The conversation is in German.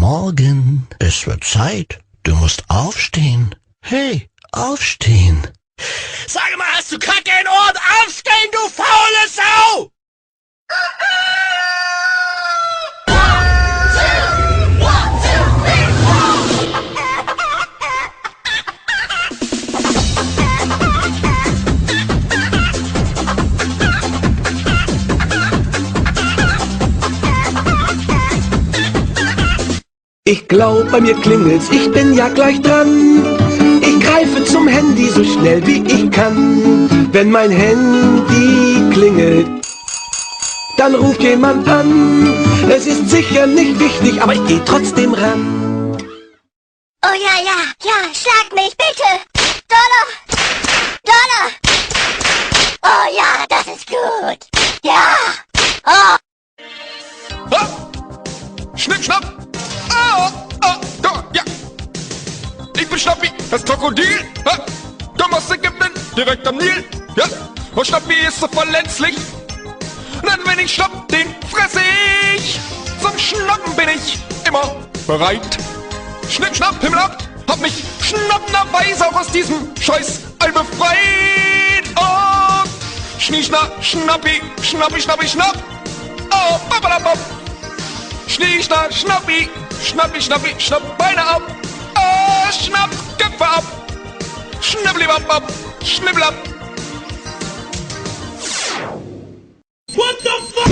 Morgen. Es wird Zeit. Du musst aufstehen. Hey, aufstehen. Sag mal, hast du Kacke in Ohren? Aufstehen, du faule Sau! Ich glaub, bei mir klingelt's, ich bin ja gleich dran. Ich greife zum Handy so schnell wie ich kann. Wenn mein Handy klingelt, dann ruft jemand an. Es ist sicher nicht wichtig, aber ich geh trotzdem ran. Oh ja, schlag mich bitte! Dollar! Dollar! Oh ja, das ist gut! Ja! Oh! Schnipp, schnapp! Da, ja! Ich bin Schnappi, das Krokodil! Du musst gewinnen, direkt am Nil! Ja! Und Schnappi ist so verletzlich! Denn wenn ich schnapp, den fresse ich! Zum Schnappen bin ich immer bereit! Schnipp, schnapp, Himmel ab! Hab mich schnappenderweise auch aus diesem Scheiß-Ei befreit! Und Schnie-Schna, Schnappi, Schnappi, Schnappi, Schnapp! Oh, babadabab! Schnie-Schna, Schnappi, Schnappi, Schnappi, Schnapp Beine ab! Oh, Schnapp, Köpfe ab! Schnibbelibab, Schnibbelab! What the fuck?